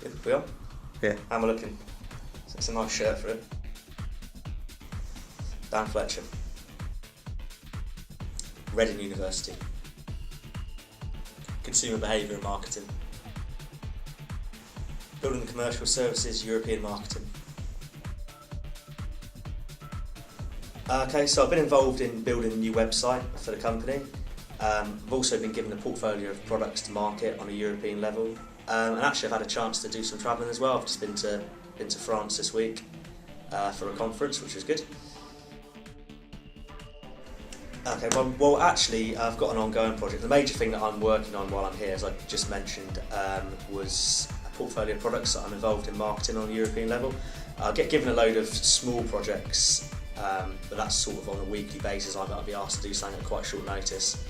Good. We on? Yeah. How am I looking? So it's a nice shirt for it. Dan Fletcher. Reading University. Consumer Behaviour and Marketing. Building and Commercial Services, European Marketing. Okay, so I've been involved in building a new website for the company. I've also been given a portfolio of products to market on a European level. And actually I've had a chance to do some travelling as well. I've just been to France this week for a conference, which was good. Okay, well actually I've got an ongoing project. The major thing that I'm working on while I'm here, as I just mentioned, was a portfolio of products that I'm involved in marketing on a European level. I'll get given a load of small projects, but that's sort of on a weekly basis. I'll be asked to do something at quite short notice.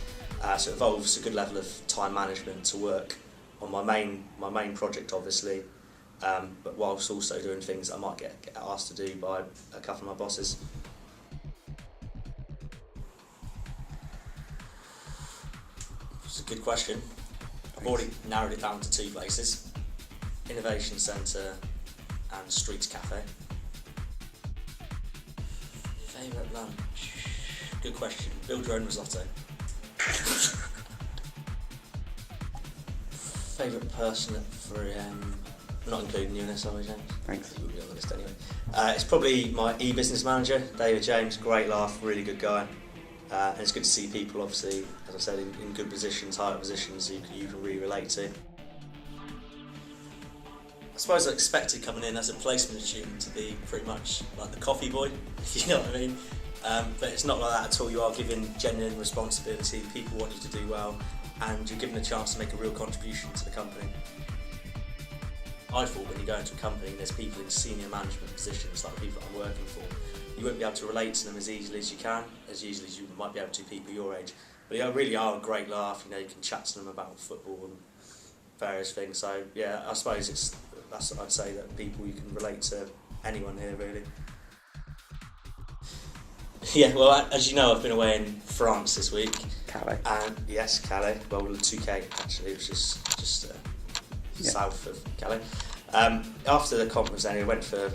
So it involves a good level of time management to work on my main project, obviously, but whilst also doing things I might get asked to do by a couple of my bosses. It's a good question. I've already narrowed it down to 2 places: Innovation Centre and Streets Cafe. Favourite lunch? Good question. Build your own risotto. Favourite person at 3M? Not including you in this, sorry, James. Thanks. You wouldn't be on the list anyway. It's probably my e-business manager, David James. Great laugh, really good guy. And it's good to see people, obviously, as I said, in good positions, higher positions you can really relate to. I suppose I expected coming in as a placement student to be pretty much like the coffee boy, if you know what I mean. But it's not like that at all. You are given genuine responsibility, people want you to do well, and you're given a chance to make a real contribution to the company. I thought when you go into a company and there's people in senior management positions, like the people that I'm working for, you won't be able to relate to them as easily as you can, as easily as you might be able to people your age. But they really are a great laugh, you know, you can chat to them about football and various things. So yeah, I suppose I'd say that people, you can relate to anyone here really. Yeah, well, as you know, I've been away in France this week. Calais. And yes, Calais. Well, Touquet actually, which is just south of Calais. After the conference, anyway, went for a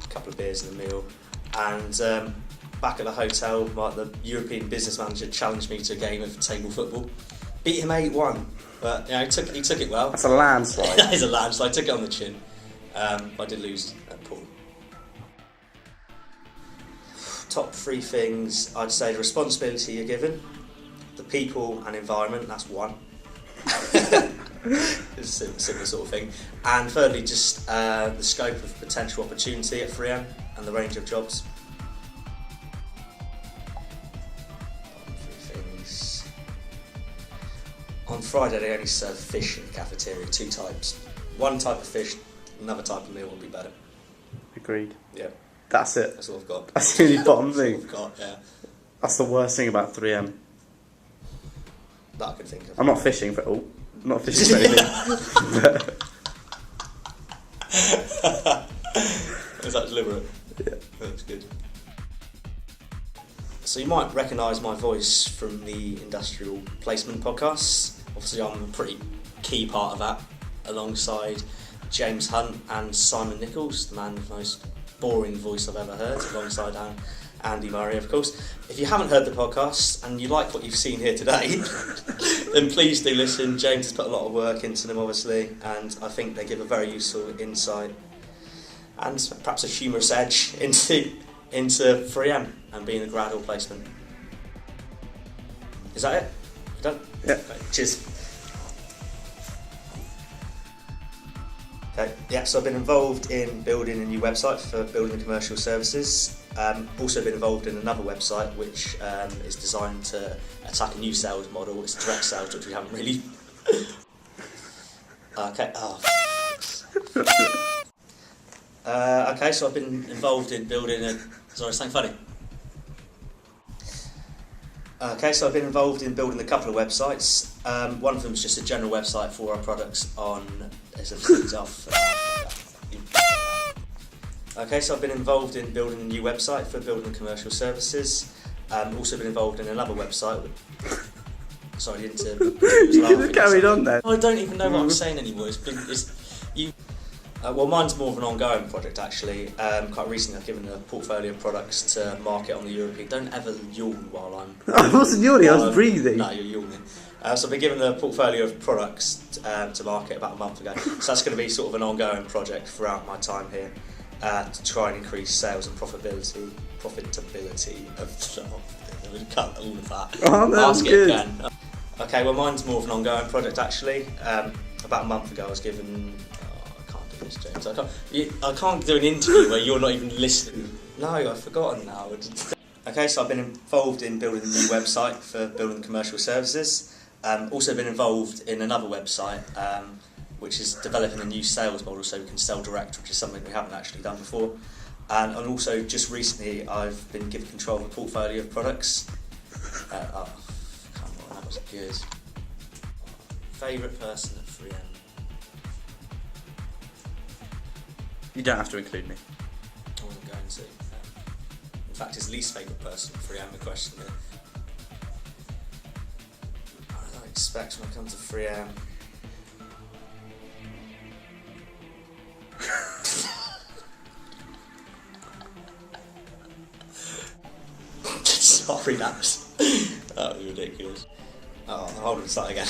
couple of beers and a meal, and back at the hotel, the European business manager challenged me to a game of table football. Beat him 8-1, but you know, he took it well. That's a landslide. That is a landslide. I took it on the chin. I did lose at pool. Top 3 things, I'd say: the responsibility you're given, the people and environment, that's 1. It's a similar sort of thing. And thirdly, just the scope of potential opportunity at 3M and the range of jobs. 3 things. On Friday they only serve fish in the cafeteria, 2 types. 1 type of fish, another type of meal would be better. Agreed. Yeah. That's it. That's all I've got. That's the only bottom That's all thing. I've got, yeah. That's the worst thing about 3M. That I could think of. I'm not fishing for it all. I'm not fishing for anything. Was that deliberate? Yeah. That's good. So you might recognise my voice from the Industrial Placement podcast. Obviously I'm a pretty key part of that, alongside James Hunt and Simon Nichols, the man with the most boring voice I've ever heard, alongside Andy Murray, of course. If you haven't heard the podcast and you like what you've seen here today, then please do listen. James has put a lot of work into them, obviously, and I think they give a very useful insight and perhaps a humorous edge into 3M and being a gradual placement. Is that it? You done? Yeah. Okay, cheers. Okay, yeah, so I've been involved in building a new website for Building and Commercial Services. Also been involved in another website which is designed to attack a new sales model. It's direct sales, which we haven't really... Okay, okay, so I've been involved in building a... Sorry, something funny? Okay, so I've been involved in building a couple of websites. One of them is just a general website for our products on... Okay, so I've been involved in building a new website for Building and Commercial Services. Also been involved in another website. Sorry, I didn't... You could have carried on then. I don't even know what I'm saying anymore. Well, mine's more of an ongoing project actually. Quite recently I've given a portfolio of products to market on the European... Don't ever yawn while I'm... I wasn't yawning, I was breathing. No, you're yawning. So I've been given a portfolio of products to market about a month ago. So that's going to be sort of an ongoing project throughout my time here to try and increase sales and profitability of... We'll cut all of that. Oh, that was good. Again. Okay, well mine's more of an ongoing project actually. About a month ago I was given... I can't do this, James. I can't do an interview where you're not even listening. No, I've forgotten now. Okay, so I've been involved in building a new website for building commercial services. Also been involved in another website which is developing a new sales model so we can sell direct, which is something we haven't actually done before. And also just recently I've been given control of a portfolio of products. Come on, that was good. Favourite person at 3M? You don't have to include me. I wasn't going to. In fact, his least favourite person at 3M, the question here. What did I expect when I come to 3M? Sorry, that was ridiculous. Oh, hold on, start again.